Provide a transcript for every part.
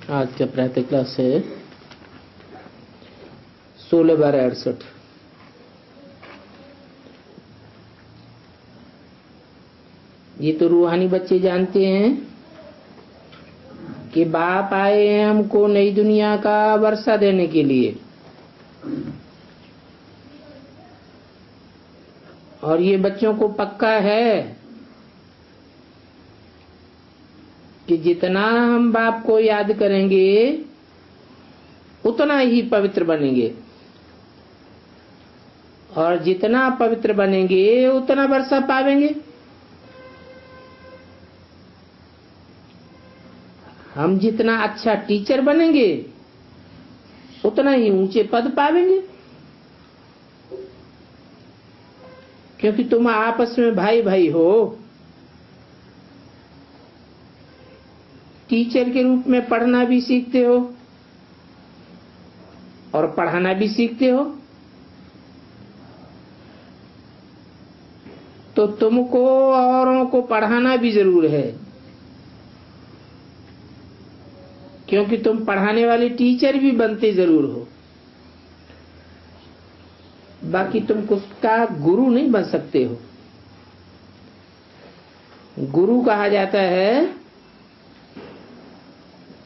आज का प्रातः क्लास है 16/12/68। ये तो रूहानी बच्चे जानते हैं कि बाप आए हैं हमको नई दुनिया का वर्षा देने के लिए, और ये बच्चों को पक्का है कि जितना हम बाप को याद करेंगे उतना ही पवित्र बनेंगे, और जितना पवित्र बनेंगे उतना वर्षा पावेंगे। हम जितना अच्छा टीचर बनेंगे उतना ही ऊंचे पद पावेंगे, क्योंकि तुम आपस में भाई भाई हो। टीचर के रूप में पढ़ना भी सीखते हो और पढ़ाना भी सीखते हो, तो तुमको औरों को पढ़ाना भी जरूर है, क्योंकि तुम पढ़ाने वाले टीचर भी बनते जरूर हो। बाकी तुम उसका गुरु नहीं बन सकते हो। गुरु कहा जाता है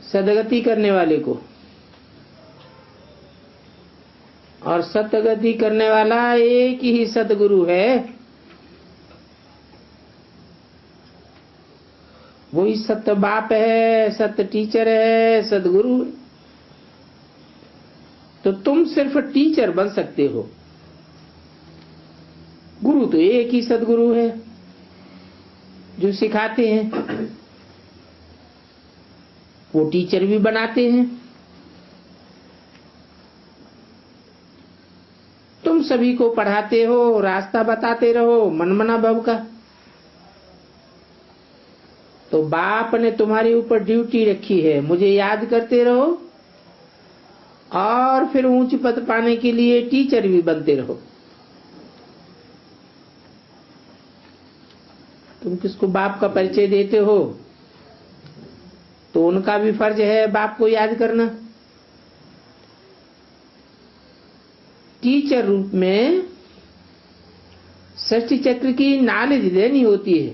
सदगति करने वाले को, और सतगति करने वाला एक ही सतगुरु है। वही सत्य बाप है, सत्य टीचर है, सदगुरु है। तो तुम सिर्फ टीचर बन सकते हो, गुरु तो एक ही सदगुरु है जो सिखाते हैं, वो टीचर भी बनाते हैं। तुम सभी को पढ़ाते हो, रास्ता बताते रहो मनमना भव का। तो बाप ने तुम्हारे ऊपर ड्यूटी रखी है, मुझे याद करते रहो और फिर ऊंच पद पाने के लिए टीचर भी बनते रहो। तुम किसको बाप का परिचय देते हो तो उनका भी फर्ज है बाप को याद करना। टीचर रूप में सृष्टि चक्र की नॉलेज देनी होती है,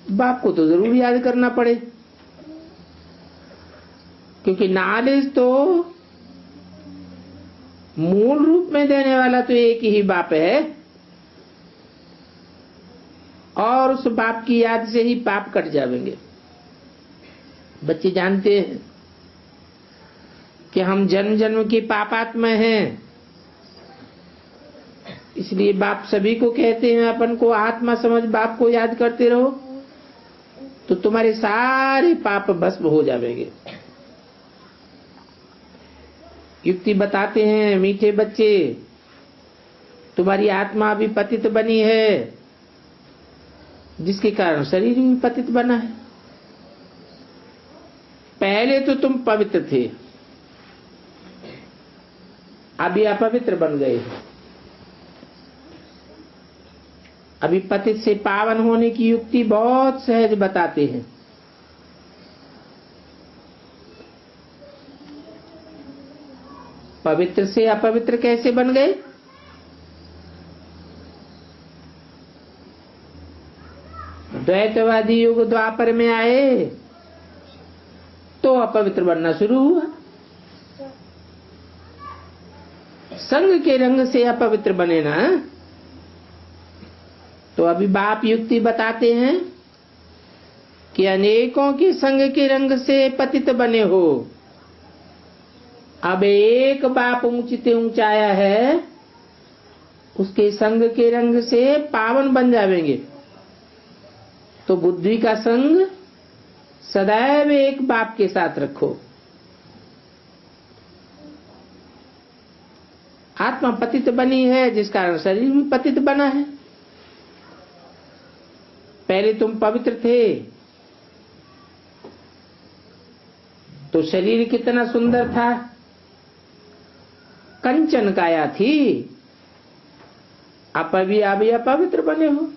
बाप को तो जरूर याद करना पड़े, क्योंकि नॉलेज तो मूल रूप में देने वाला तो एक ही बाप है, और उस बाप की याद से ही पाप कट जाएंगे। बच्चे जानते हैं कि हम जन्म जन्म की पापात्मा हैं, इसलिए बाप सभी को कहते हैं अपन को आत्मा समझ बाप को याद करते रहो, तो तुम्हारे सारे पाप भस्म हो जाएंगे। युक्ति बताते हैं मीठे बच्चे, तुम्हारी आत्मा अभी पतित बनी है, जिसके कारण शरीर भी पतित बना है। पहले तो तुम पवित्र थे, अभी अपवित्र बन गए। अभी पतित से पावन होने की युक्ति बहुत सहज बताते हैं। पवित्र से अपवित्र कैसे बन गए? द्वैतवादी युग द्वापर में आए तो अपवित्र बनना शुरू हुआ। संग के रंग से अपवित्र बने ना, तो अभी बाप युक्ति बताते हैं कि अनेकों के संग के रंग से पतित बने हो। अब एक बाप ऊंचते ऊंचाया है, उसके संग के रंग से पावन बन जाएंगे। तो बुद्धि का संग सदैव एक बाप के साथ रखो। आत्मा पतित बनी है, जिस कारण शरीर भी पतित बना है। पहले तुम पवित्र थे तो शरीर कितना सुंदर था, कंचन काया थी। आप अभी अपवित्र बने हो।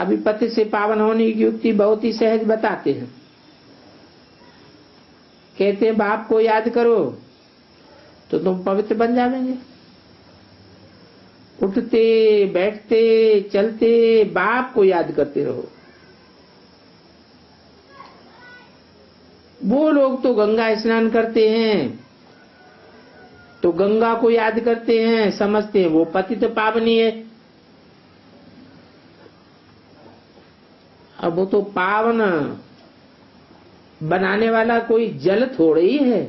अभी पति से पावन होने की युक्ति बहुत ही सहज बताते हैं। कहते हैं बाप को याद करो तो तुम पवित्र बन जाओगे। उठते बैठते चलते बाप को याद करते रहो। वो लोग तो गंगा स्नान करते हैं तो गंगा को याद करते हैं, समझते हैं वो पतित पावनी है। अब वो तो पावन बनाने वाला कोई जल थोड़ी ही है।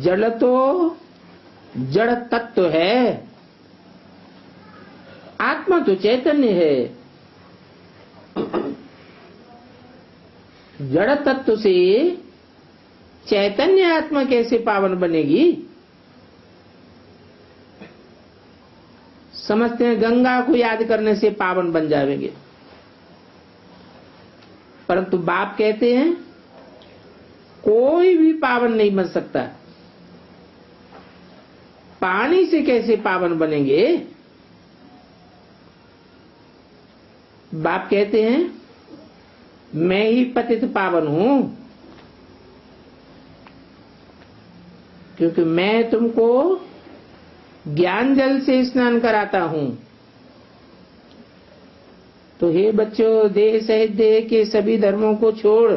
जल तो जड़ तत्व है, आत्मा तो चैतन्य है। जड़ तत्व से चैतन्य आत्मा कैसे पावन बनेगी? समझते हैं गंगा को याद करने से पावन बन जाएंगे, परंतु बाप कहते हैं कोई भी पावन नहीं बन सकता। पानी से कैसे पावन बनेंगे? बाप कहते हैं मैं ही पतित पावन हूं, क्योंकि मैं तुमको ज्ञान जल से स्नान कराता हूं। तो हे बच्चों, देह सहित देह के सभी धर्मों को छोड़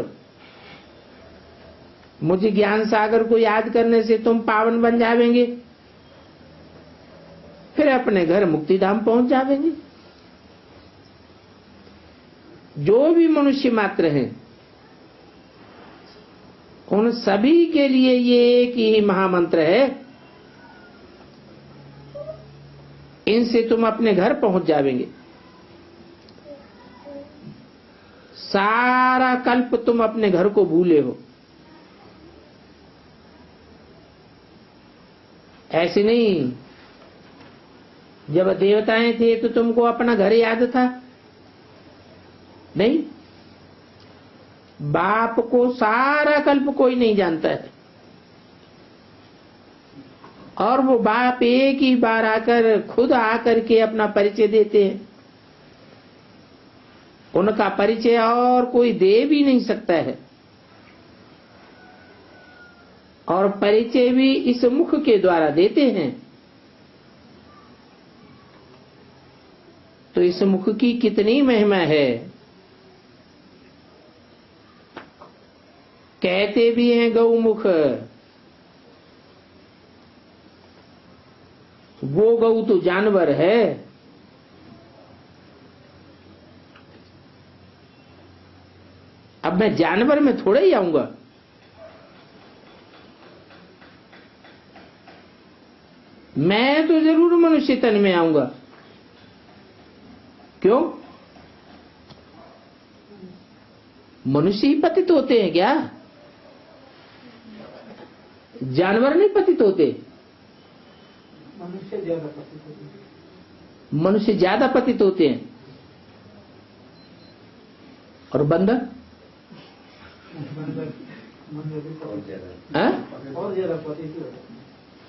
मुझे ज्ञान सागर को याद करने से तुम पावन बन जावेंगे, फिर अपने घर मुक्तिधाम पहुंच जावेंगे। जो भी मनुष्य मात्र हैं उन सभी के लिए ये एक ही महामंत्र है, इनसे तुम अपने घर पहुंच जावेंगे। सारा कल्प तुम अपने घर को भूले हो। ऐसे नहीं, जब देवताएं थे तो तुमको अपना घर याद था? नहीं, बाप को सारा कल्प कोई नहीं जानता है, और वो बाप एक ही बार आकर खुद आकर के अपना परिचय देते हैं। उनका परिचय और कोई दे भी नहीं सकता है, और परिचय भी इस मुख के द्वारा देते हैं। तो इस मुख की कितनी महिमा है। कहते भी हैं गौमुख, वो गौ तो जानवर है। अब मैं जानवर में थोड़े ही आऊंगा। मैं तो जरूर मनुष्य तन में आऊंगा। क्यों? मनुष्य ही पतित होते हैं क्या? जानवर नहीं पतित होते? मनुष्य ज्यादा पतित होते हैं। और बंदर? और ज्यादा पतित होते।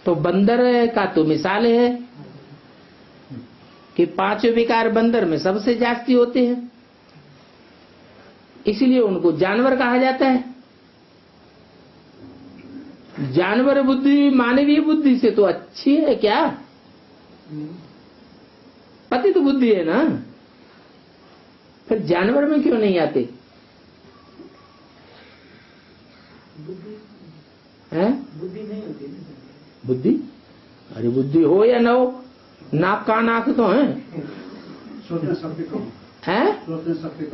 तो बंदर का तो मिसाल है कि पांचों विकार बंदर में सबसे जास्ती होते हैं, इसलिए उनको जानवर कहा जाता है। जानवर बुद्धि मानवीय बुद्धि से तो अच्छी है क्या? पति तो बुद्धि है ना, फिर जानवर में क्यों नहीं आते? हैं? बुद्धि नहीं होती। बुद्धि? अरे बुद्धि हो या ना हो, नाक कान आंख तो है।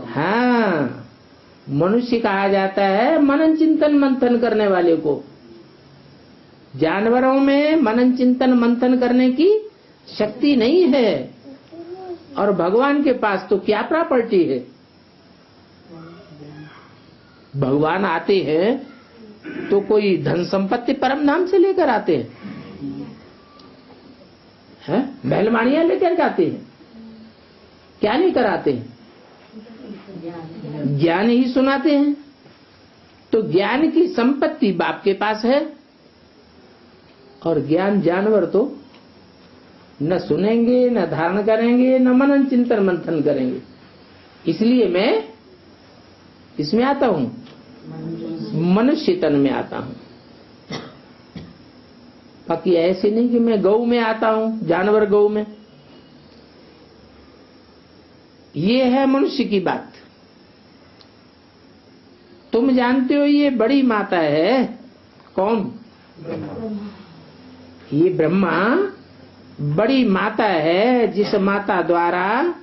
हाँ, मनुष्य कहा जाता है मनन चिंतन मंथन करने वाले को। जानवरों में मनन चिंतन मंथन करने की शक्ति नहीं है, और भगवान के पास तो क्या प्रॉपर्टी है। भगवान आते हैं तो कोई धन संपत्ति परम धाम से लेकर आते हैं, महलमानियां लेकर जाते हैं, क्या लेकर आते हैं? ज्ञान ही सुनाते हैं। तो ज्ञान की संपत्ति बाप के पास है, और ज्ञान जानवर तो न सुनेंगे, न धारण करेंगे, न मनन चिंतन मंथन करेंगे। इसलिए मैं इसमें आता हूं, मनुष्य तन में आता हूं। बाकी ऐसे नहीं कि मैं गौ में आता हूं, जानवर गौ में। ये है मनुष्य की बात। तुम जानते हो ये बड़ी माता है कौन? ये ब्रह्मा बड़ी माता है, जिस माता द्वारा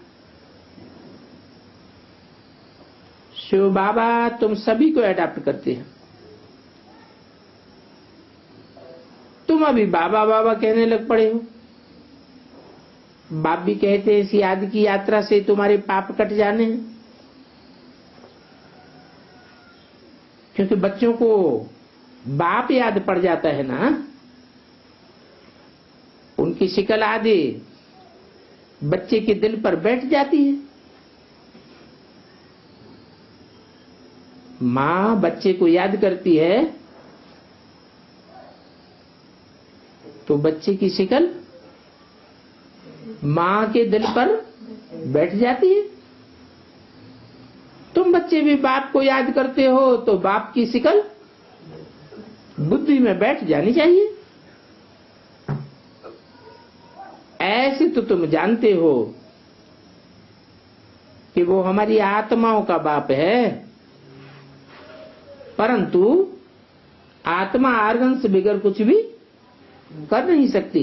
शिव बाबा तुम सभी को अडॉप्ट करते हैं। तुम अभी बाबा बाबा कहने लग पड़े हो। बाप भी कहते हैं इसी आदि की यात्रा से तुम्हारे पाप कट जाने हैं। क्योंकि बच्चों को बाप याद पड़ जाता है ना, उनकी शिकल आदि बच्चे के दिल पर बैठ जाती है। माँ बच्चे को याद करती है तो बच्चे की शिकल माँ के दिल पर बैठ जाती है। तुम बच्चे भी बाप को याद करते हो तो बाप की शिकल बुद्धि में बैठ जानी चाहिए। ऐसे तो तुम जानते हो कि वो हमारी आत्माओं का बाप है, परंतु आत्मा आर्गन से बिगड़ कुछ भी कर नहीं सकती।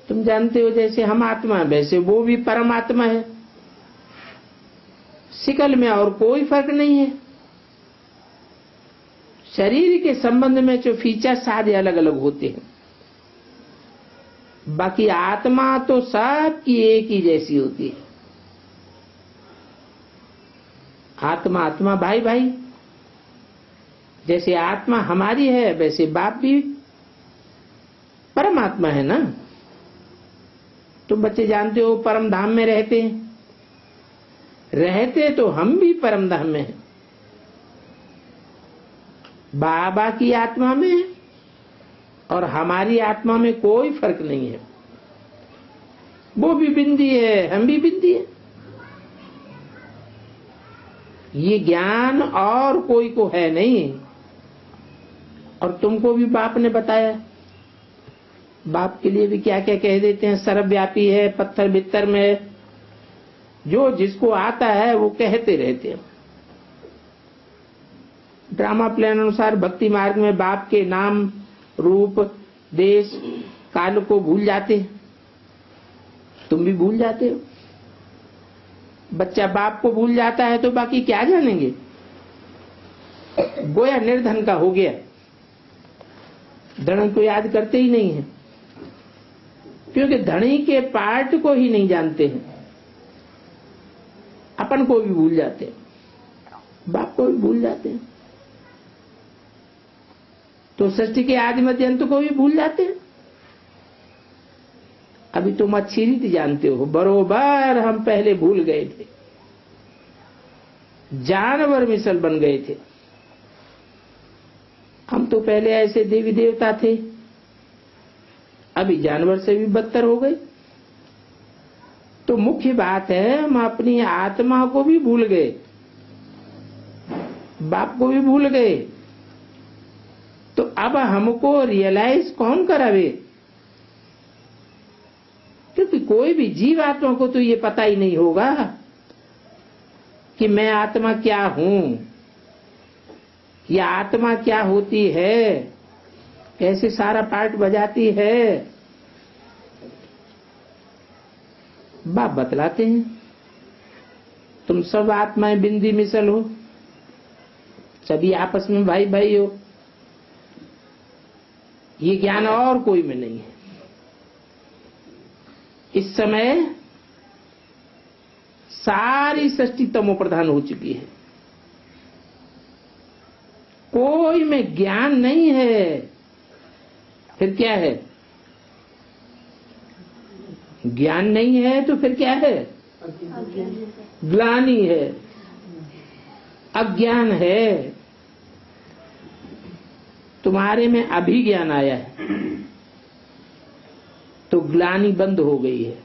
तुम जानते हो जैसे हम आत्मा है वैसे वो भी परमात्मा है। शिकल में और कोई फर्क नहीं है। शरीर के संबंध में जो फीचर्स सारे अलग अलग होते हैं, बाकी आत्मा तो सबकी एक ही जैसी होती है। आत्मा आत्मा भाई भाई, जैसे आत्मा हमारी है वैसे बाप भी परमात्मा है ना। तुम बच्चे जानते हो परम धाम में रहते तो हम भी परम धाम में हैं। बाबा की आत्मा में और हमारी आत्मा में कोई फर्क नहीं है। वो भी बिंदी है, हम भी बिंदी है। ये ज्ञान और कोई को है नहीं। और तुमको भी बाप ने बताया। बाप के लिए भी क्या क्या कह देते हैं, सर्वव्यापी है, पत्थर बित्तर में जो जिसको आता है वो कहते रहते हैं। ड्रामा प्लान अनुसार भक्ति मार्ग में बाप के नाम, रूप, देश, काल को भूल जाते हैं। तुम भी भूल जाते हो। बच्चा बाप को भूल जाता है तो बाकी क्या जानेंगे। गोया निर्धन का हो गया, धन को याद करते ही नहीं है, क्योंकि धनी के पार्ट को ही नहीं जानते हैं। अपन को भी भूल जाते हैं, बाप को भी भूल जाते हैं, तो सृष्टि के आदि मध्य अंत को भी भूल जाते हैं। अभी तुम अच्छी रीति जानते हो, बरोबर हम पहले भूल गए थे, जानवर मिसल बन गए थे। हम तो पहले ऐसे देवी देवता थे, अभी जानवर से भी बदतर हो गए। तो मुख्य बात है हम अपनी आत्मा को भी भूल गए, बाप को भी भूल गए। तो अब हमको रियलाइज कौन करावे, क्योंकि कोई भी जीव आत्मा को तो ये पता ही नहीं होगा कि मैं आत्मा क्या हूं, या आत्मा क्या होती है, कैसे सारा पार्ट बजाती है। बाप बतलाते हैं तुम सब आत्माएं बिंदी मिसल हो, सभी आपस में भाई भाई हो। ये ज्ञान और कोई में नहीं है। इस समय सारी सृष्टि तमो प्रधान हो चुकी है, कोई में ज्ञान नहीं है। फिर क्या है? ज्ञान नहीं है तो फिर क्या है? ग्लानि है, अज्ञान है। तुम्हारे में अभी ज्ञान आया है, तो ग्लानि बंद हो गई है।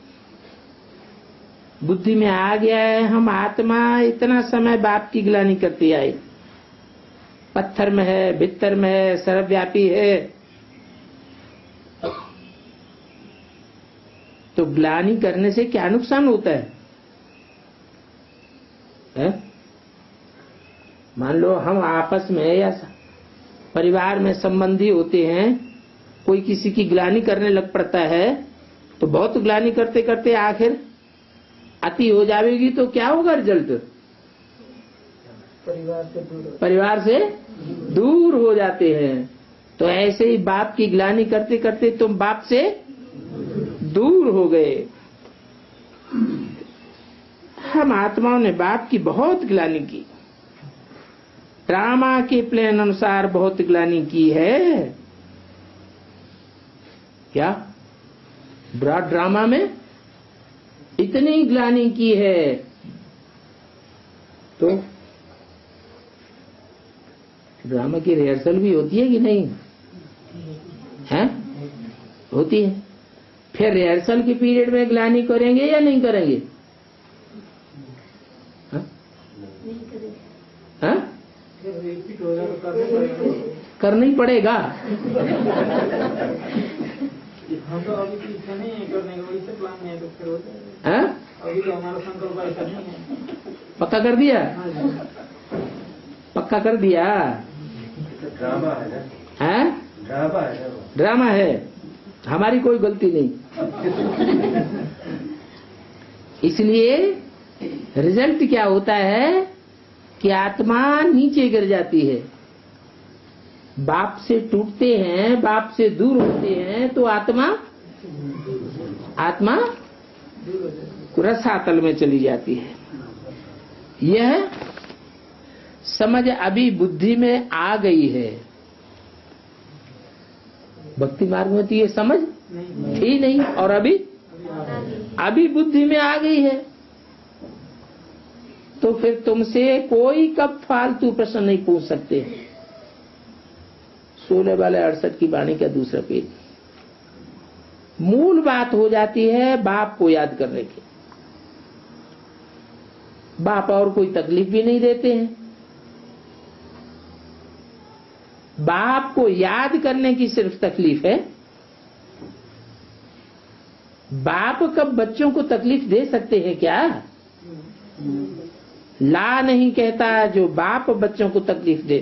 बुद्धि में आ गया है हम आत्मा इतना समय बाप की ग्लानि करती आई, पत्थर में है, भीतर में है, सर्वव्यापी है, तो ग्लानि करने से क्या नुकसान होता है? मान लो हम आपस में या परिवार में संबंधी होते हैं, कोई किसी की ग्लानि करने लग पड़ता है, तो बहुत ग्लानि करते करते आखिर अति हो जाएगी तो क्या होगा रिजल्ट? परिवार से दूर हो जाते हैं। तो ऐसे ही बाप की ग्लानि करते करते तुम बाप से दूर हो गए। हम आत्माओं ने बाप की बहुत ग्लानि की, ड्रामा के प्लान अनुसार बहुत ग्लानि की है। क्या ब्रॉड ड्रामा में इतनी ग्लानि की है, तो ड्रामा की रिहर्सल भी होती है कि नहीं है? होती है। फिर रिहर्सल के पीरियड में ग्लानि करेंगे या नहीं करेंगे? हाँ? करना ही पड़ेगा। हम तो अभी की इच्छा नहीं है करने का, वही से प्लान नहीं है, तो फिर होता है। हाँ? अभी तो हमारा संकल्प ऐसा नहीं है। पक्का कर दिया? पक्का कर दिया। ड्रामा है ना? हैं? ड्रामा है, हमारी कोई गलती नहीं। इसलिए रिजल्ट क्या होता है कि आत्मा नीचे गिर जाती है, बाप से टूटते हैं, बाप से दूर होते हैं, तो आत्मा रसातल में चली जाती है। यह समझ अभी बुद्धि में आ गई है। भक्ति मार्ग में तो ये समझ थी नहीं, और अभी बुद्धि में आ गई है। तो फिर तुमसे कोई कब फालतू प्रश्न नहीं पूछ सकते। 16 वाले 68 की वाणी का दूसरा पेज। मूल बात हो जाती है बाप को याद करने की। बाप और कोई तकलीफ भी नहीं देते हैं, बाप को याद करने की सिर्फ तकलीफ है। बाप कब बच्चों को तकलीफ दे सकते हैं क्या? ला नहीं कहता जो बाप बच्चों को तकलीफ दे।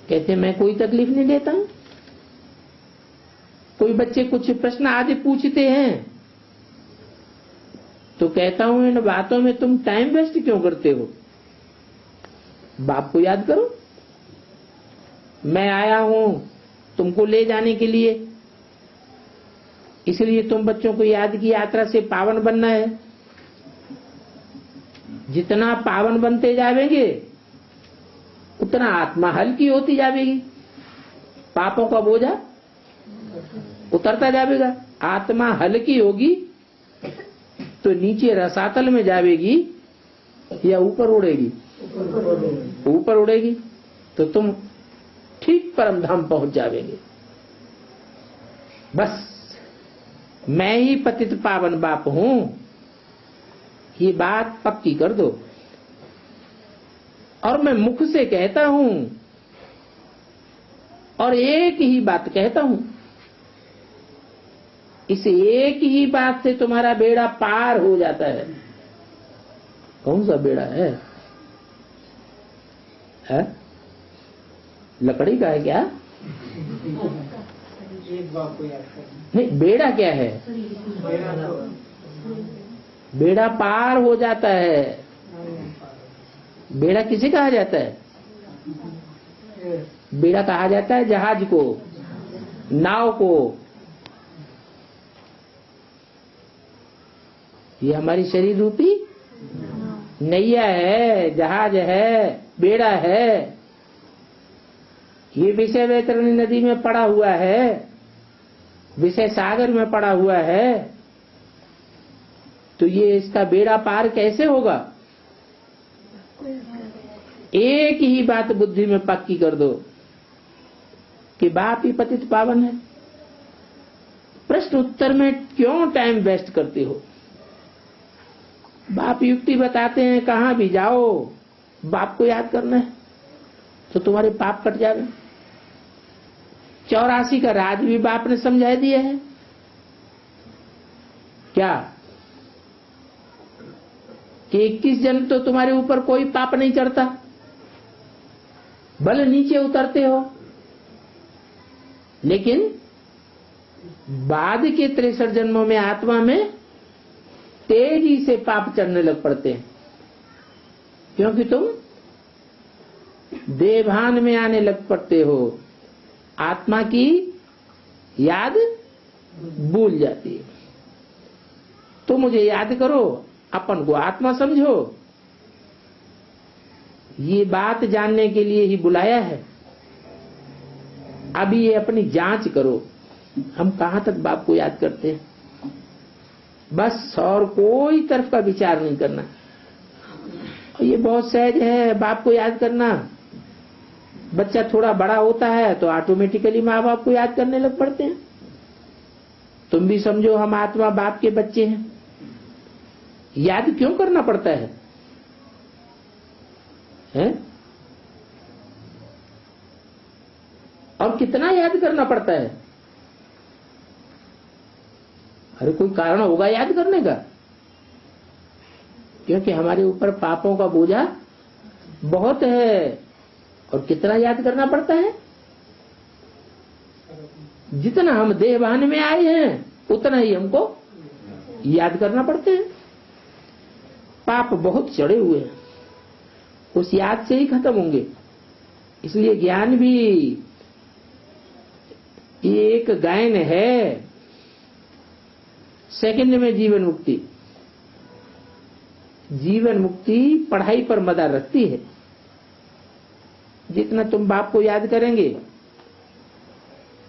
कहते मैं कोई तकलीफ नहीं देता हूं। कोई बच्चे कुछ प्रश्न आदि पूछते हैं तो कहता हूं इन बातों में तुम टाइम वेस्ट क्यों करते हो? बाप को याद करो। मैं आया हूं तुमको ले जाने के लिए, इसलिए तुम बच्चों को याद की यात्रा से पावन बनना है। जितना पावन बनते जाएंगे उतना आत्मा हल्की होती जाएगी, पापों का बोझा उतरता जाएगा। आत्मा हल्की होगी तो नीचे रसातल में जाएगी या ऊपर उड़ेगी? ऊपर उड़ेगी तो तुम ठीक परम धाम पहुंच जाओगे। बस मैं ही पतित पावन बाप हूं, ये बात पक्की कर दो। और मैं मुख से कहता हूं और एक ही बात कहता हूं। इस एक ही बात से तुम्हारा बेड़ा पार हो जाता है। कौन सा बेड़ा है? लकड़ी का है क्या? एक बाप को याद करना। नहीं, बेड़ा क्या है? बेड़ा पार हो जाता है। बेड़ा किसे कहा जाता है? बेड़ा कहा जाता है जहाज को, नाव को। ये हमारी शरीर रूपी नैया है, जहाज है, बेड़ा है। ये विषय वैतरणी नदी में पड़ा हुआ है, विषय सागर में पड़ा हुआ है। तो ये इसका बेड़ा पार कैसे होगा? एक ही बात बुद्धि में पक्की कर दो, कि बाप ही पतित पावन है। प्रश्न उत्तर में क्यों टाइम वेस्ट करते हो? बाप युक्ति बताते हैं, कहां भी जाओ बाप को याद करना है तो तुम्हारे पाप कट जावे। 84 का राज भी बाप ने समझा दिया है। क्या कि 21 जन्म तो तुम्हारे ऊपर कोई पाप नहीं चढ़ता, भले नीचे उतरते हो, लेकिन बाद के 63 जन्मों में आत्मा में तेजी से पाप चढ़ने लग पड़ते हैं, क्योंकि तुम देभान में आने लग पड़ते हो। आत्मा की याद भूल जाती है। तो मुझे याद करो, अपन को आत्मा समझो। ये बात जानने के लिए ही बुलाया है। अभी ये अपनी जांच करो, हम कहां तक बाप को याद करते हैं। बस और कोई तरफ का विचार नहीं करना। ये बहुत सहज है बाप को याद करना। बच्चा थोड़ा बड़ा होता है तो ऑटोमेटिकली माँ बाप को याद करने लग पड़ते हैं। तुम भी समझो हम आत्मा बाप के बच्चे हैं। याद क्यों करना पड़ता है? और कितना याद करना पड़ता है? अरे कोई कारण होगा याद करने का, क्योंकि हमारे ऊपर पापों का बोझा बहुत है। और कितना याद करना पड़ता है? जितना हम देहभान में आए हैं उतना ही हमको याद करना पड़ते हैं। पाप बहुत चढ़े हुए हैं, उस याद से ही खत्म होंगे। इसलिए ज्ञान भी एक गायन है। सेकंड में जीवन मुक्ति। जीवन मुक्ति पढ़ाई पर मदार रखती है। जितना तुम बाप को याद करेंगे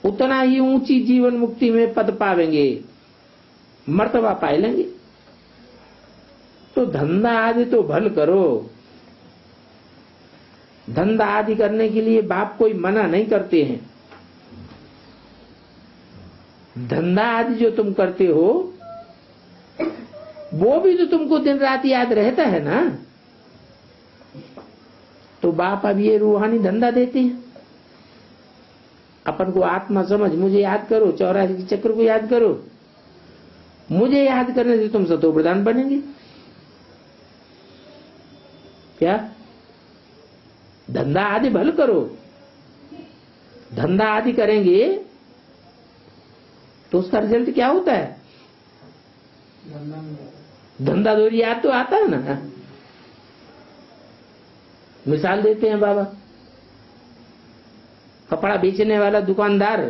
उतना ही ऊंची जीवन मुक्ति में पद पावेंगे, मर्तबा पाए लेंगे। तो धंधा आदि तो भल करो। धंधा आदि करने के लिए बाप कोई मना नहीं करते हैं। धंधा आदि जो तुम करते हो वो भी तो तुमको दिन रात याद रहता है ना। तो बाप अब ये रूहानी धंधा देते हैं। अपन को आत्मा समझ, मुझे याद करो, 84 चक्र को याद करो। मुझे याद करने से तुम सतो प्रधान बनेंगे। क्या? धंधा आदि भल करो। धंधा आदि करेंगे तो उसका रिजल्ट क्या होता है? धंधा दोरी याद तो आता है ना। मिसाल देते हैं बाबा, कपड़ा बेचने वाला दुकानदार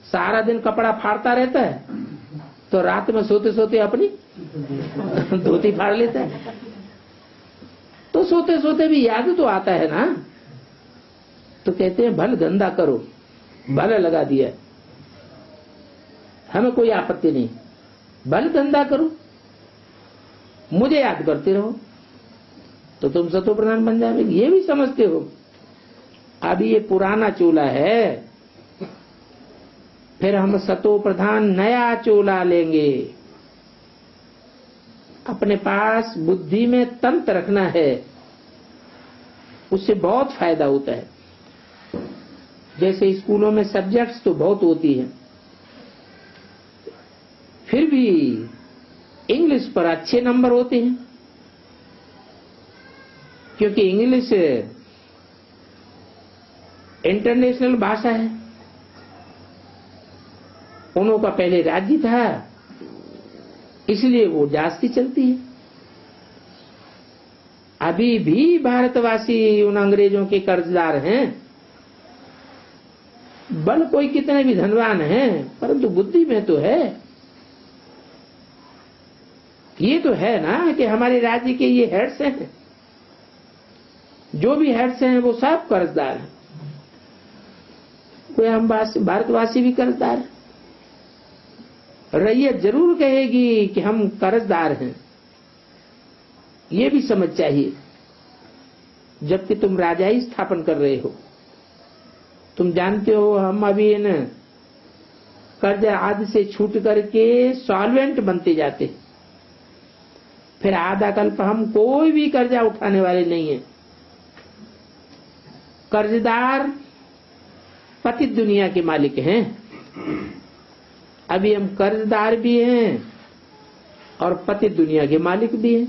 सारा दिन कपड़ा फाड़ता रहता है, तो रात में सोते सोते अपनी धोती फाड़ लेता है। तो सोते सोते भी याद तो आता है ना। तो कहते हैं भल धंधा करो, भले लगा दिया, हमें कोई आपत्ति नहीं, भले धंधा करो, मुझे याद करते रहो तो तुम सतो प्रधान बन जाओगे। ये भी समझते हो। अभी ये पुराना चोला है, फिर हम सतो प्रधान नया चोला लेंगे। अपने पास बुद्धि में तंत्र रखना है, उससे बहुत फायदा होता है। जैसे स्कूलों में सब्जेक्ट्स तो बहुत होती है, फिर भी इंग्लिश पर अच्छे नंबर होते हैं, क्योंकि इंग्लिश इंटरनेशनल भाषा है। उन्हों का पहले राज्य था, इसलिए वो जास्ती चलती है। अभी भी भारतवासी उन अंग्रेजों के कर्जदार हैं। बल कोई कितने भी धनवान हैं, परंतु बुद्धि में तो है। ये तो है ना कि हमारे राज्य के ये हेड्स हैं, जो भी हेड्स हैं वो सब कर्जदार हैं। कोई हम भारतवासी भी कर्जदार हैं। रैयत जरूर कहेगी कि हम कर्जदार हैं, ये भी समझ चाहिए, जबकि तुम राजा ही स्थापन कर रहे हो। तुम जानते हो हम अभी न कर्ज आदि से छूट करके सॉल्वेंट बनते जाते, फिर आधा कल्प हम कोई भी कर्जा उठाने वाले नहीं है। कर्जदार पतित दुनिया के मालिक हैं। अभी हम कर्जदार भी हैं और पतित दुनिया के मालिक भी हैं।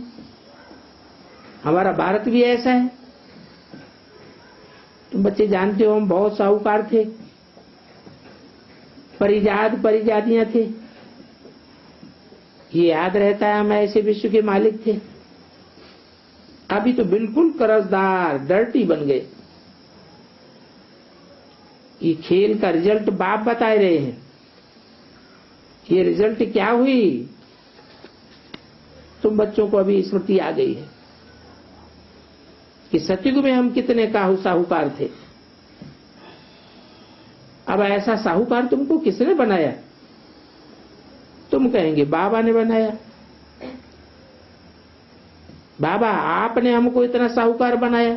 हमारा भारत भी ऐसा है। तुम बच्चे जानते हो हम बहुत साहूकार थे, परिजात परिजातियां थे। ये याद रहता है हम ऐसे विश्व के मालिक थे। अभी तो बिल्कुल कर्जदार डर्टी बन गए। ये खेल का रिजल्ट बाप बता रहे हैं। ये रिजल्ट क्या हुई? तुम बच्चों को अभी स्मृति आ गई है कि सतयुग में हम कितने साहूकार थे। अब ऐसा साहूकार तुमको किसने बनाया? तुम कहेंगे बाबा ने बनाया। बाबा आपने हमको इतना साहूकार बनाया।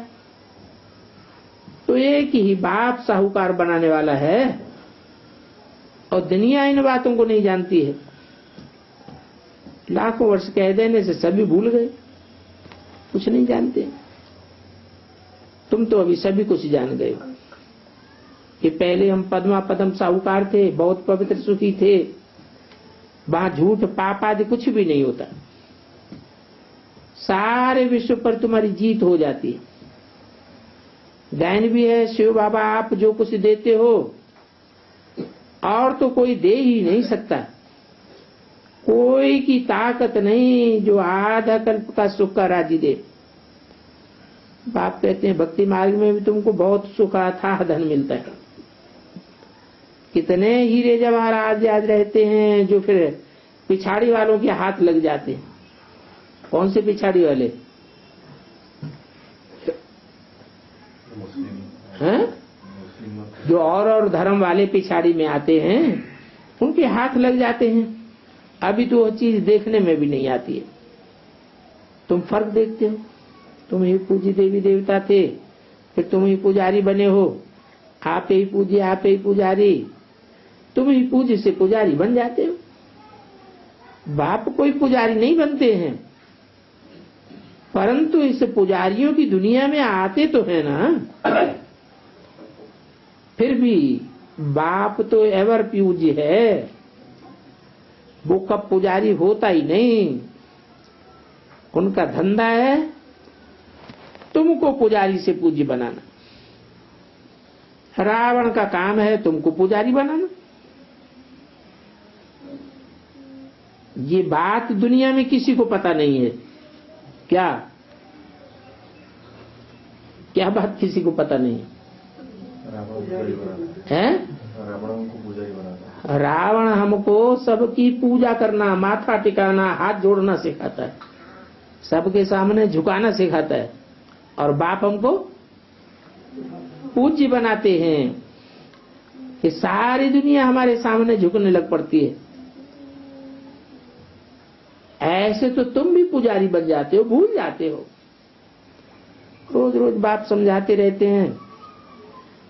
तो एक ही बाप साहूकार बनाने वाला है और दुनिया इन बातों को नहीं जानती है। लाखों वर्ष कह देने से सभी भूल गए, कुछ नहीं जानते। तुम तो अभी सभी कुछ जान गए कि पहले हम पद्मा पदम साहूकार थे, बहुत पवित्र सुखी थे। वहां झूठ पाप आदि कुछ भी नहीं होता। सारे विश्व पर तुम्हारी जीत हो जाती है। गायन भी है, शिव बाबा आप जो कुछ देते हो और तो कोई दे ही नहीं सकता। कोई की ताकत नहीं जो आधा कल्प का सुख का राजी दे। बाप कहते हैं भक्ति मार्ग में भी तुमको बहुत सुख अथाह धन मिलता है। कितने हीरे जवाहरात याद रहते हैं जो फिर पिछाड़ी वालों के हाथ लग जाते हैं। कौन से पिछाड़ी वाले हैं? जो और धर्म वाले पिछाड़ी में आते हैं उनके हाथ लग जाते हैं। अभी तो वो चीज देखने में भी नहीं आती है। तुम फर्क देखते हो। तुम ही पूजी देवी देवता थे, फिर तुम ही पुजारी बने हो। आप ही पूजी, आप ही पुजारी, तुम ही पूजी से पुजारी बन जाते हो। बाप कोई पुजारी नहीं बनते हैं, परंतु इस पुजारियों की दुनिया में आते तो है ना। फिर भी बाप तो एवर पूज्य है, वो कब पुजारी होता ही नहीं। उनका धंधा है तुमको पुजारी से पूज्य बनाना। रावण का काम है तुमको पुजारी बनाना। ये बात दुनिया में किसी को पता नहीं है। क्या क्या बात किसी को पता नहीं है? रावण हमको सबकी पूजा करना, माथा टिकाना, हाथ जोड़ना सिखाता है, सबके सामने झुकाना सिखाता है। और बाप हमको पूज्य बनाते हैं कि सारी दुनिया हमारे सामने झुकने लग पड़ती है। ऐसे तो तुम भी पुजारी बन जाते हो, भूल जाते हो। रोज रोज बाप समझाते रहते हैं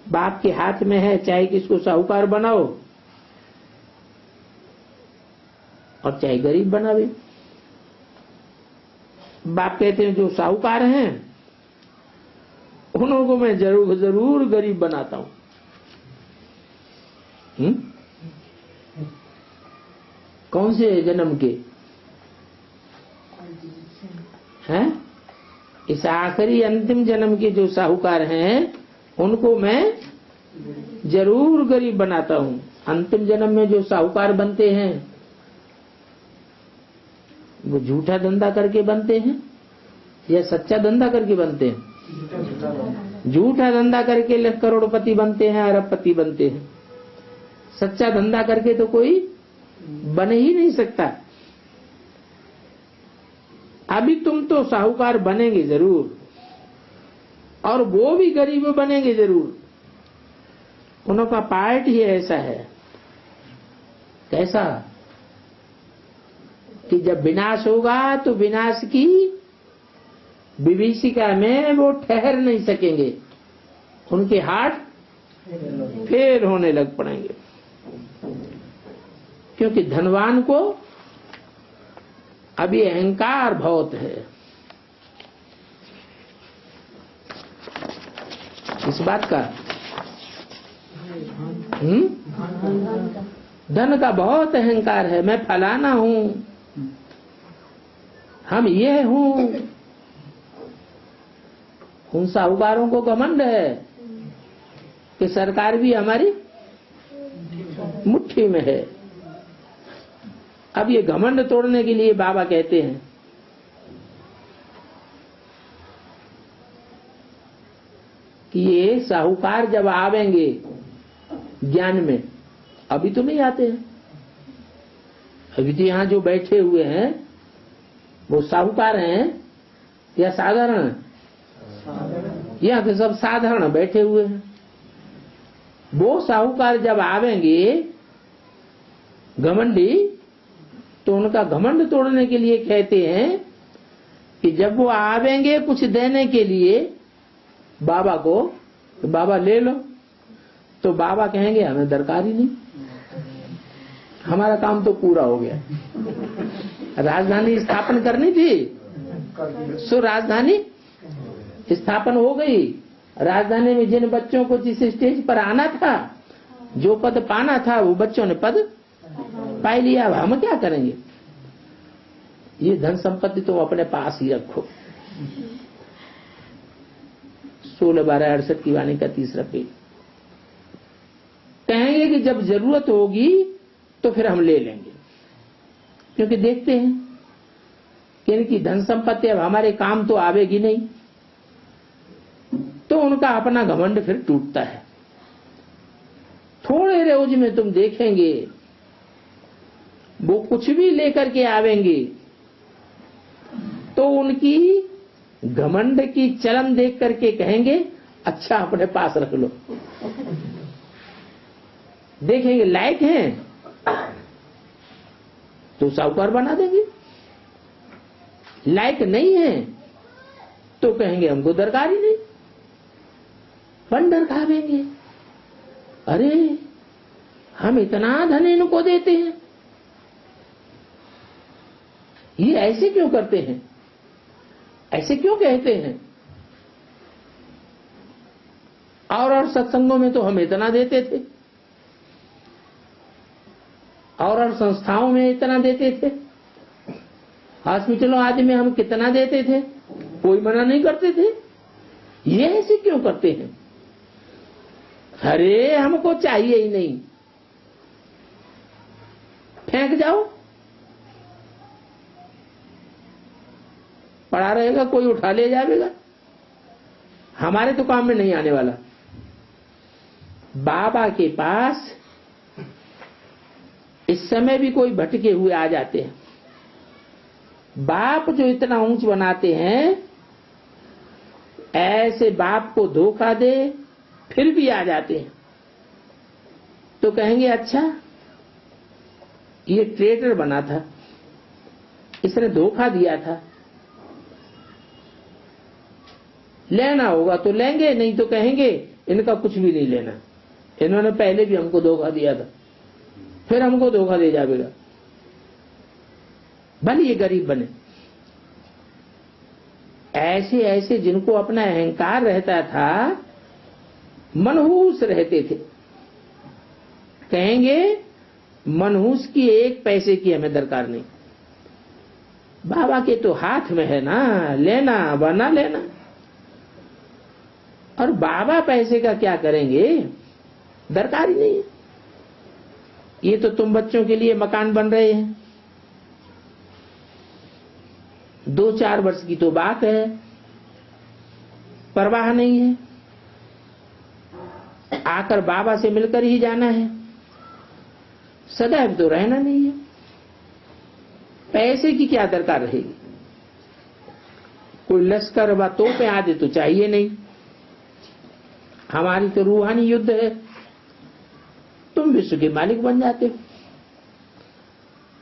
बाप के हाथ में है, चाहे किसको साहूकार बनाओ और चाहे गरीब बनावे। बाप कहते हैं जो साहूकार हैं उन्हों को मैं जरूर जरूर गरीब बनाता हूं। कौन से जन्म के हैं? इस आखिरी अंतिम जन्म के जो साहूकार हैं उनको मैं जरूर गरीब बनाता हूं। अंतिम जन्म में जो साहूकार बनते हैं वो झूठा धंधा करके बनते हैं या सच्चा धंधा करके बनते हैं? झूठा धंधा करके करोड़पति बनते हैं, अरबपति बनते हैं। सच्चा धंधा करके तो कोई बन ही नहीं सकता। अभी तुम तो साहूकार बनेंगे जरूर और वो भी गरीब बनेंगे जरूर। उनका पार्ट ही ऐसा है। कैसा कि जब विनाश होगा तो विनाश की विभीषिका में वो ठहर नहीं सकेंगे। उनके हाथ फिर होने लग पड़ेंगे। क्योंकि धनवान को अभी अहंकार बहुत है। इस बात का धन का बहुत अहंकार है। मैं फलाना हूं, हम ये हूं। उन साहूकारों को घमंड है कि सरकार भी हमारी मुट्ठी में है। अब ये घमंड तोड़ने के लिए बाबा कहते हैं कि ये साहूकार जब आवेंगे ज्ञान में, अभी तो नहीं आते हैं। अभी तो यहाँ जो बैठे हुए हैं वो साहूकार हैं या साधारण हैं? यहाँ तो सब साधारण बैठे हुए हैं। वो साहूकार जब आवेंगे घमंडी, तो उनका घमंड तोड़ने के लिए कहते हैं कि जब वो आवेंगे कुछ देने के लिए बाबा को, तो बाबा ले लो, तो बाबा कहेंगे हमें दरकार ही नहीं, हमारा काम तो पूरा हो गया। राजधानी स्थापन करनी थी, सो राजधानी स्थापन हो गई। राजधानी में जिन बच्चों को जिस स्टेज पर आना था, जो पद पाना था, वो बच्चों ने पद पा लिया। अब हम क्या करेंगे? ये धन संपत्ति तुम अपने पास ही रखो। 16/12/68 की वाणी का 3रा पेज। कहेंगे कि जब जरूरत होगी तो फिर हम ले लेंगे, क्योंकि देखते हैं कि इनकी धन संपत्ति अब हमारे काम तो आवेगी नहीं। तो उनका अपना घमंड फिर टूटता है। थोड़े रोज में तुम देखेंगे वो कुछ भी लेकर के आवेंगे तो उनकी घमंड की चलन देख करके कहेंगे अच्छा अपने पास रख लो। देखेंगे लायक हैं तो साहूकार बना देंगे, लायक नहीं है तो कहेंगे हमको दरकार ही नहीं, बंडर खावेंगे। अरे हम इतना धन इनको देते हैं, ये ऐसे क्यों करते हैं, ऐसे क्यों कहते हैं? और सत्संगों में तो हम इतना देते थे, और संस्थाओं में इतना देते थे, हॉस्पिटलों आदि में हम कितना देते थे, कोई मना नहीं करते थे। ये ऐसे क्यों करते हैं? अरे हमको चाहिए ही नहीं, फेंक जाओ, पड़ा रहेगा, कोई उठा ले जाएगा, हमारे तो काम में नहीं आने वाला। बाबा के पास इस समय भी कोई भटके हुए आ जाते हैं। बाप जो इतना ऊंच बनाते हैं, ऐसे बाप को धोखा दे फिर भी आ जाते हैं तो कहेंगे अच्छा ये ट्रेडर बना था, इसने धोखा दिया था, लेना होगा तो लेंगे, नहीं तो कहेंगे इनका कुछ भी नहीं लेना, इन्होंने पहले भी हमको धोखा दिया था, फिर हमको धोखा दे जाएगा, भले ये गरीब बने। ऐसे ऐसे जिनको अपना अहंकार रहता था, मनहूस रहते थे, कहेंगे मनहूस की 1 पैसे की हमें दरकार नहीं, बाबा के तो हाथ में है ना, लेना बना लेना। और बाबा पैसे का क्या करेंगे, दरकार ही नहीं है। ये तो तुम बच्चों के लिए मकान बन रहे हैं, 2-4 वर्ष की तो बात है, परवाह नहीं है, आकर बाबा से मिलकर ही जाना है, सदैव तो रहना नहीं है। पैसे की क्या दरकार रहेगी? कोई लश्कर व तोपें आदि तो चाहिए नहीं, हमारी तो रूहानी युद्ध है, तुम विश्व के मालिक बन जाते हो।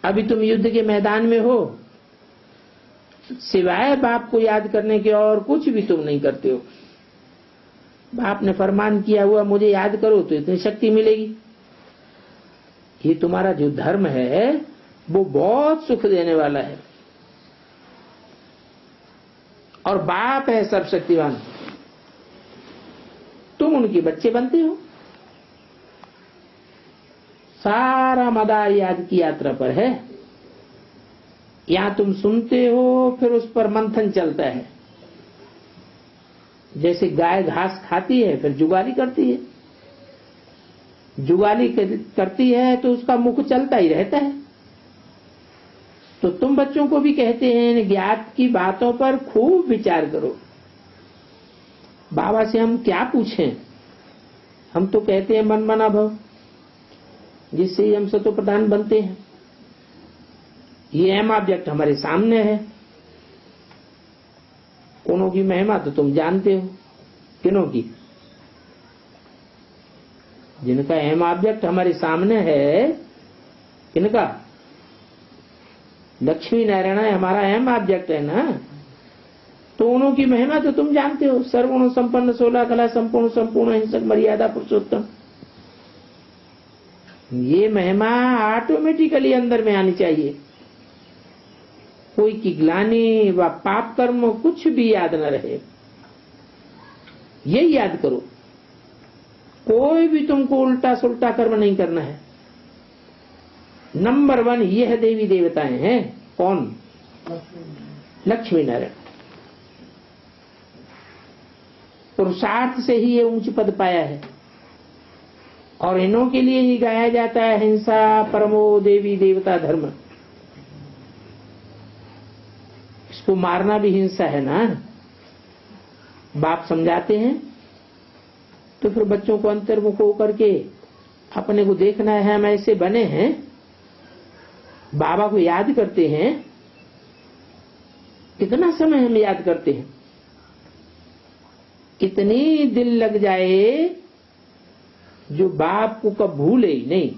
अभी तुम युद्ध के मैदान में हो, सिवाय बाप को याद करने के और कुछ भी तुम नहीं करते हो। बाप ने फरमान किया हुआ मुझे याद करो तो इतनी शक्ति मिलेगी। ये तुम्हारा जो धर्म है वो बहुत सुख देने वाला है। और बाप है सर्वशक्तिवान, तुम उनके बच्चे बनते हो। सारा मदार याद की यात्रा पर है। यहां तुम सुनते हो, फिर उस पर मंथन चलता है। जैसे गाय घास खाती है फिर जुगाली करती है, जुगाली करती है तो उसका मुख चलता ही रहता है। तो तुम बच्चों को भी कहते हैं ज्ञात की बातों पर खूब विचार करो। बाबा से हम क्या पूछें? हम तो कहते हैं मन मना भव, जिससे ही हम सतो प्रधान बनते हैं। ये एम ऑब्जेक्ट हमारे सामने है। कोनों की महिमा तो तुम जानते हो, किनों की? जिनका एम ऑब्जेक्ट हमारे सामने है, किनका? लक्ष्मी नारायण हमारा एम ऑब्जेक्ट है ना, तो उन्हों की महिमा तो तुम जानते हो। सर्वगुण संपन्न 16 कला संपूर्ण संपूर्ण हिंसक मर्यादा पुरुषोत्तम। ये महिमा ऑटोमेटिकली अंदर में आनी चाहिए। कोई की ग्लानि व पाप कर्म कुछ भी याद न रहे, यही याद करो। कोई भी तुमको उल्टा सुल्टा कर्म नहीं करना है। नंबर 1 यह देवी देवताएं हैं। कौन? लक्ष्मी नारायण। पुरुषार्थ से ही ये ऊंच पद पाया है, और इन्हों के लिए ही गाया जाता है हिंसा परमो देवी देवता धर्म। इसको मारना भी हिंसा है ना। बाप समझाते हैं तो फिर बच्चों को अंतर्मुख होकर के अपने को देखना है, हम ऐसे बने हैं। बाबा को याद करते हैं। कितना समय हम याद करते हैं? इतनी दिल लग जाए जो बाप को कब भूले ही नहीं।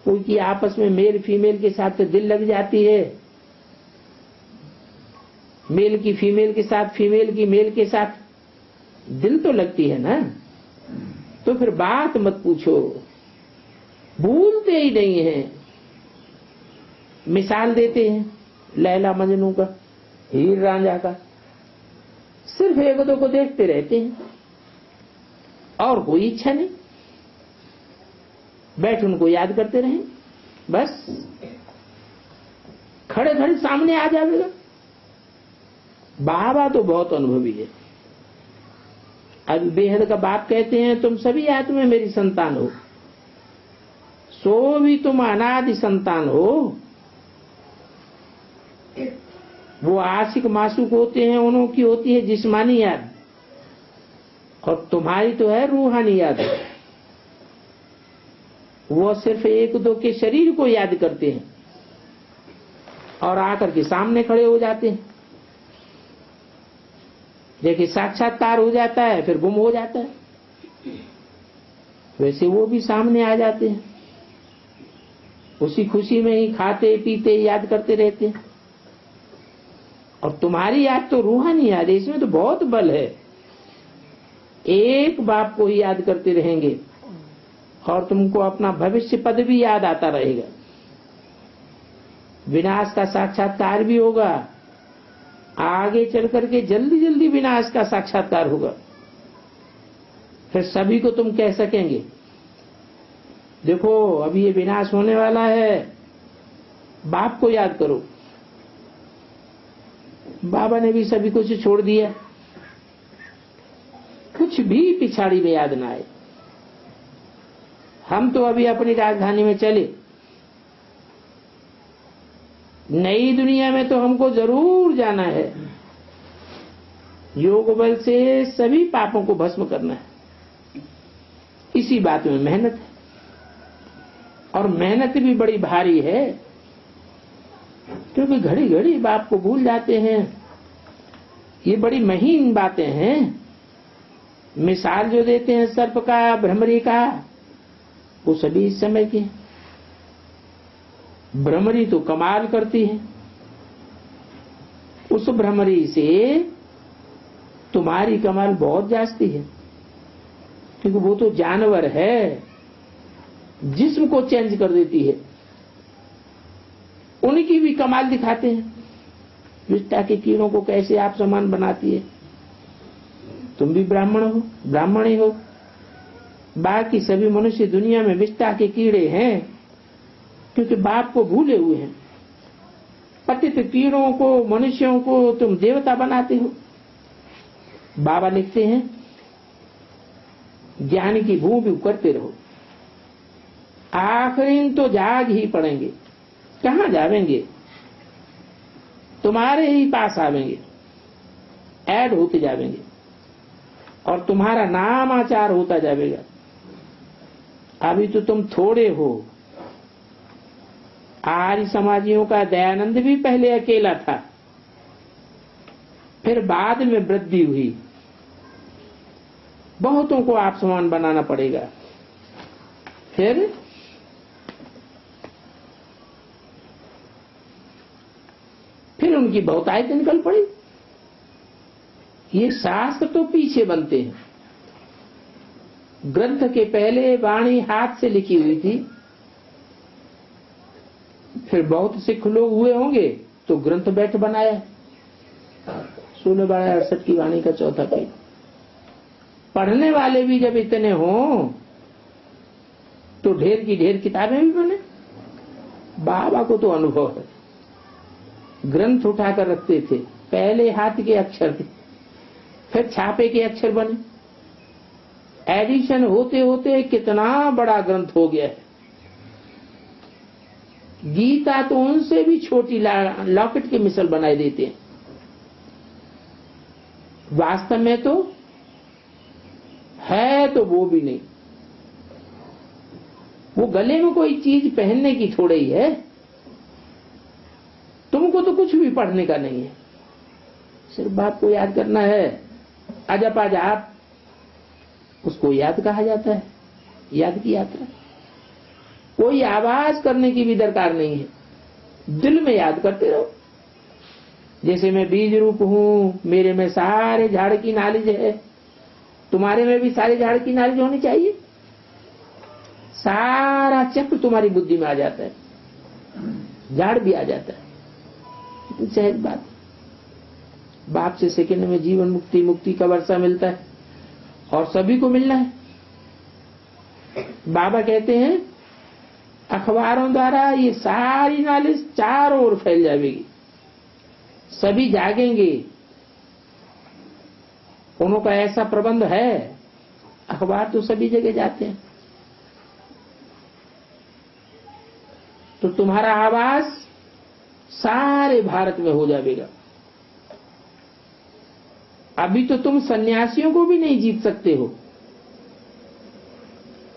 कोई की आपस में मेल फीमेल के साथ तो दिल लग जाती है, मेल की फीमेल के साथ, फीमेल की मेल के साथ दिल तो लगती है ना। तो फिर बात मत पूछो, भूलते ही नहीं है। मिसाल देते हैं लैला मजनू का, हीर रांझा का, सिर्फ एक दो को देखते रहते हैं और कोई इच्छा नहीं। बैठ उनको याद करते रहें, बस खड़े खड़े सामने आ जाएगा। बाबा तो बहुत अनुभवी है। अब बेहद का बाप कहते हैं तुम सभी आत्मा मेरी संतान हो, सो भी तुम अनादि संतान हो। वो आशिक मासूक होते हैं, उन्हों की होती है जिस्मानी याद, और तुम्हारी तो है रूहानी याद। वो सिर्फ एक दो के शरीर को याद करते हैं और आकर के सामने खड़े हो जाते हैं। देखिए साक्षात्कार हो जाता है फिर गुम हो जाता है। वैसे वो भी सामने आ जाते हैं, उसी खुशी में ही खाते पीते याद करते रहते हैं। और तुम्हारी याद तो रूहानी याद है, इसमें तो बहुत बल है। एक बाप को ही याद करते रहेंगे और तुमको अपना भविष्य पद भी याद आता रहेगा। विनाश का साक्षात्कार भी होगा, आगे चल करके जल्दी जल्दी विनाश का साक्षात्कार होगा। फिर सभी को तुम कह सकेंगे देखो अभी ये विनाश होने वाला है, बाप को याद करो। बाबा ने भी सभी कुछ छोड़ दिया, कुछ भी पिछाड़ी में याद ना आए। हम तो अभी अपनी राजधानी में चले, नई दुनिया में तो हमको जरूर जाना है। योग बल से सभी पापों को भस्म करना है। इसी बात में मेहनत है, और मेहनत भी बड़ी भारी है, क्योंकि घड़ी घड़ी बाप को भूल जाते हैं। ये बड़ी महीन बातें हैं। मिसाल जो देते हैं सर्प का, भ्रमरी का, वो सभी इस समय के। भ्रमरी तो कमाल करती है, उस भ्रमरी से तो तुम्हारी कमाल बहुत जास्ती है, क्योंकि वो तो जानवर है, जिस्म को चेंज कर देती है। उनकी भी कमाल दिखाते हैं, विष्टा के कीड़ों को कैसे आप समान बनाती है। तुम भी ब्राह्मण हो, ब्राह्मण ही हो। बाकी सभी मनुष्य दुनिया में विष्टा के कीड़े हैं, क्योंकि बाप को भूले हुए हैं। पतित कीड़ों को, मनुष्यों को तुम देवता बनाते हो। बाबा लिखते हैं, ज्ञान की भूमि करते रहो, आखिरी तो जाग ही पड़ेंगे। कहां जावेंगे? तुम्हारे ही पास आवेंगे, ऐड होते जावेंगे, और तुम्हारा नाम आचार होता जाएगा। अभी तो तुम थोड़े हो। आर्य समाजियों का दयानंद भी पहले अकेला था, फिर बाद में वृद्धि हुई। बहुतों को आप समान बनाना पड़ेगा। फिर उनकी बहुतायत निकल पड़ी। ये शास्त्र तो पीछे बनते हैं। ग्रंथ के पहले वाणी हाथ से लिखी हुई थी, फिर बहुत सिख लोग हुए होंगे तो ग्रंथ बैठ बनाया। 16/68 की वाणी का चौथा पेज। पढ़ने वाले भी जब इतने हों तो ढेर की ढेर किताबें भी बने। बाबा को तो अनुभव है, ग्रंथ उठाकर रखते थे। पहले हाथ के अक्षर थे, फिर छापे के अक्षर बने। एडिशन होते होते कितना बड़ा ग्रंथ हो गया है। गीता तो उनसे भी छोटी लॉकेट के मिसल बनाए देते हैं। वास्तव में तो है तो वो भी नहीं। वो गले में कोई चीज पहनने की थोड़ी ही है। तुमको तो कुछ भी पढ़ने का नहीं है, सिर्फ बाप को याद करना है। अजप अजाप उसको याद कहा जाता है, याद की यात्रा। कोई आवाज करने की भी दरकार नहीं है, दिल में याद करते रहो। जैसे मैं बीज रूप हूं, मेरे में सारे झाड़ की नॉलेज है, तुम्हारे में भी सारे झाड़ की नॉलेज होनी चाहिए। सारा चक्र तुम्हारी बुद्धि में आ जाता है, झाड़ भी आ जाता है। सहज बात। बाप से सेकंड में जीवन मुक्ति, मुक्ति का वर्षा मिलता है, और सभी को मिलना है। बाबा कहते हैं अखबारों द्वारा ये सारी नॉलेज चारों ओर फैल जाएगी, सभी जागेंगे। उनका ऐसा प्रबंध है, अखबार तो सभी जगह जाते हैं। तो तुम्हारा आवाज सारे भारत में हो जाएगा। अभी तो तुम सन्यासियों को भी नहीं जीत सकते हो।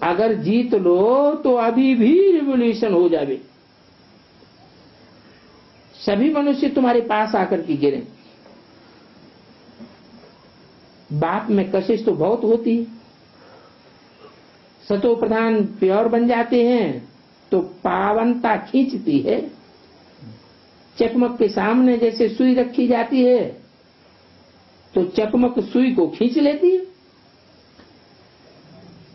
अगर जीत लो तो अभी भी रिवॉल्यूशन हो जाए। सभी मनुष्य तुम्हारे पास आकर के गिरे। बाप में कशिश तो बहुत होती है। सतो प्रधान प्योर बन जाते हैं तो पावनता खींचती है। चकमक के सामने जैसे सुई रखी जाती है तो चकमक सुई को खींच लेती है।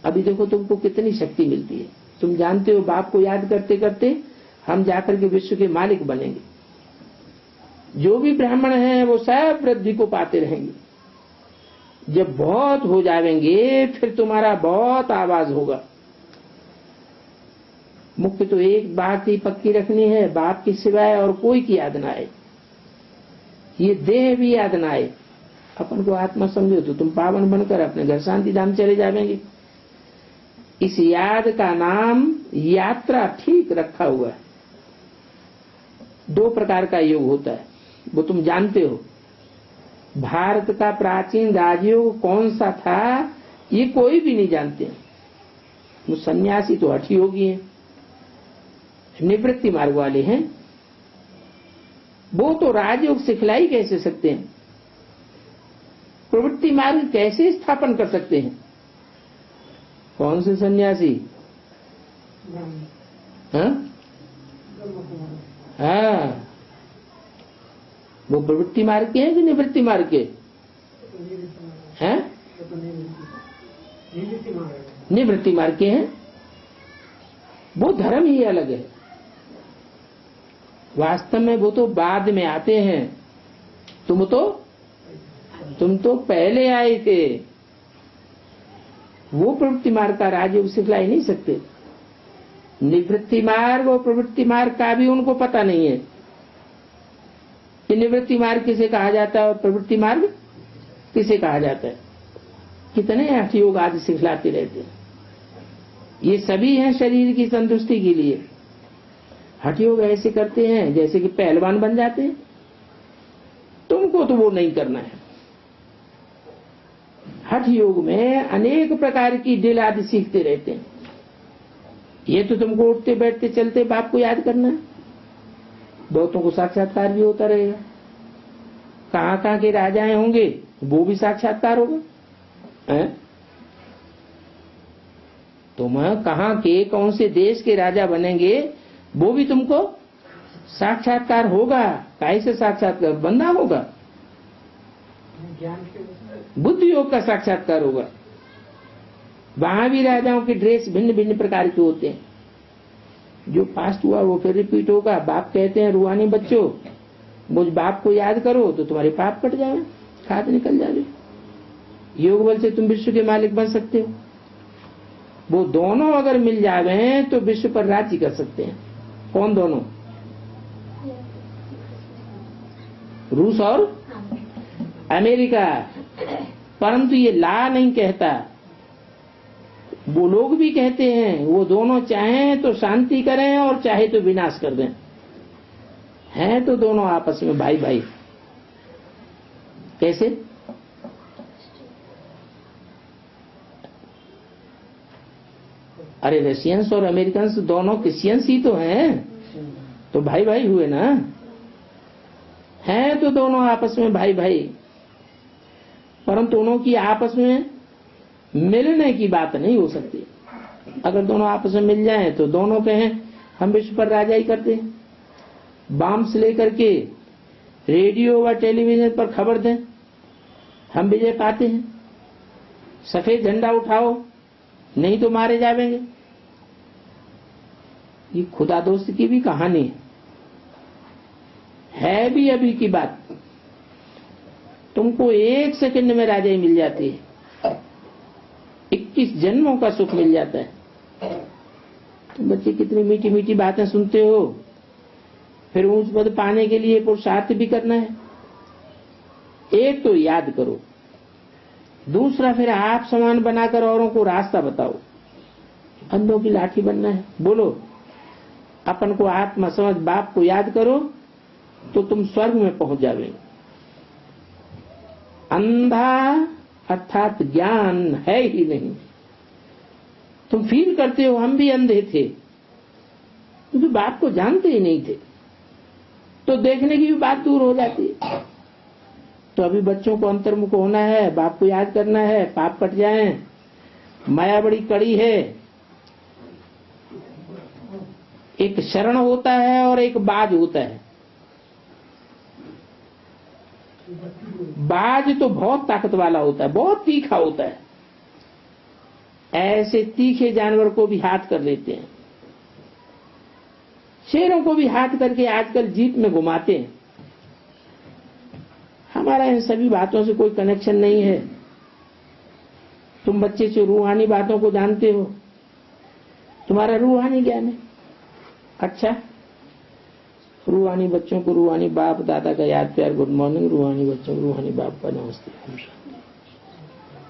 अभी देखो तुमको कितनी शक्ति मिलती है। तुम जानते हो बाप को याद करते करते हम जाकर के विश्व के मालिक बनेंगे। जो भी ब्राह्मण हैं वो सब वृद्धि को पाते रहेंगे। जब बहुत हो जाएंगे फिर तुम्हारा बहुत आवाज होगा। मुख्य तो एक बात ही पक्की रखनी है, बाप की सिवाय और कोई की याद ना आए। ये देह भी याद ना आए। अपन को आत्मा समझो तो तुम पावन बनकर अपने घर शांति धाम चले जाएंगे। इस याद का नाम यात्रा ठीक रखा हुआ है। 2 प्रकार का योग होता है, वो तुम जानते हो। भारत का प्राचीन राजयोग कौन सा था ये कोई भी नहीं जानते। वो सन्यासी तो हठी योगी हैं, निवृत्ति मार्ग वाले हैं। वो तो राजयोग सिखलाई कैसे सकते हैं, प्रवृत्ति मार्ग कैसे स्थापन कर सकते हैं। कौन से सन्यासी? हाँ, वो प्रवृत्ति मार्ग के हैं कि निवृत्ति मार्ग के? हैं? निवृत्ति मार्ग के हैं। वो धर्म ही अलग है। वास्तव में वो तो बाद में आते हैं। तुम तो पहले आए थे। वो प्रवृत्ति मार्ग का राजयोग सिखला ही नहीं सकते। निवृत्ति मार्ग और प्रवृत्ति मार्ग का भी उनको पता नहीं है कि निवृत्ति मार्ग किसे कहा जाता है और प्रवृत्ति मार्ग किसे कहा जाता है। कितने हठ योग आदि सिखलाते रहते हैं। ये सभी हैं शरीर की संतुष्टि के लिए। हठ योग ऐसे करते हैं जैसे कि पहलवान बन जाते हैं। तुमको तो वो नहीं करना है। हठ योग में अनेक प्रकार की ड्रिल आदि सीखते रहते हैं। ये तो तुमको उठते बैठते चलते बाप को याद करना है। बहुतों को साक्षात्कार भी होता रहेगा। कहाँ के राजाएं होंगे वो भी साक्षात्कार होगा। तुम कहाँ के कौन से देश के राजा बनेंगे वो भी तुमको साक्षात्कार होगा। कैसे साक्षात्कार? बंदा होगा। बुद्धि योग का साक्षात्कार होगा। वहां भी राजाओं के ड्रेस भिन्न भिन्न प्रकार के होते हैं। जो पास्ट हुआ वो फिर रिपीट होगा। बाप कहते हैं रूहानी बच्चों मुझ बाप को याद करो तो तुम्हारे पाप कट जाए, खाद निकल जाए। योग बल से तुम विश्व के मालिक बन सकते हो। वो दोनों अगर मिल जावे तो विश्व पर राज्य कर सकते हैं। कौन दोनों? रूस और अमेरिका। परंतु ये ला नहीं कहता। वो लोग भी कहते हैं वो दोनों चाहें तो शांति करें और चाहे तो विनाश कर दें। हैं तो दोनों आपस में भाई भाई। कैसे? अरे रशियंस और अमेरिकन्स दोनों क्रिश्चियंस ही तो हैं, तो भाई भाई हुए ना। हैं तो दोनों आपस में भाई भाई, परंतु दोनों की आपस में मिलने की बात नहीं हो सकती। अगर दोनों आपस में मिल जाएं तो दोनों कहें हम विश्व पर राजाई करते हैं। बॉम्ब्स लेकर के रेडियो व टेलीविजन पर खबर दें हम विजय पाते हैं। सफेद झंडा उठाओ नहीं तो मारे जाएंगे। ये खुदा दोस्त की भी कहानी है भी अभी की बात। तुमको 1 सेकंड में राजाई मिल जाती है। 21 जन्मों का सुख मिल जाता है। तुम बच्चे कितनी मीठी मीठी बातें सुनते हो। फिर ऊंच पद पाने के लिए पुरुषार्थ भी करना है। एक तो याद करो, दूसरा फिर आप समान बनाकर औरों को रास्ता बताओ। अंधों की लाठी बनना है। बोलो अपन को आत्मा समझ बाप को याद करो तो तुम स्वर्ग में पहुंच जाओगे। अंधा अर्थात ज्ञान है ही नहीं। तुम फील करते हो हम भी अंधे थे क्योंकि बाप को जानते ही नहीं थे, तो देखने की भी बात दूर हो जाती है। तो अभी बच्चों को अंतर्मुख होना है, बाप को याद करना है, पाप कट जाए। माया बड़ी कड़ी है। एक शरण होता है और एक बाज होता है। बाज तो बहुत ताकत वाला होता है, बहुत तीखा होता है। ऐसे तीखे जानवर को भी हाथ कर लेते हैं। शेरों को भी हाथ करके आजकल जीप में घुमाते हैं। हमारा इन सभी बातों से कोई कनेक्शन नहीं है। तुम बच्चे से रूहानी बातों को जानते हो, तुम्हारा रूहानी ज्ञान है। अच्छा, रूहानी बच्चों को रूहानी बाप दादा का याद प्यार गुड मॉर्निंग। रूहानी बच्चों को रूहानी बाप का नमस्ते।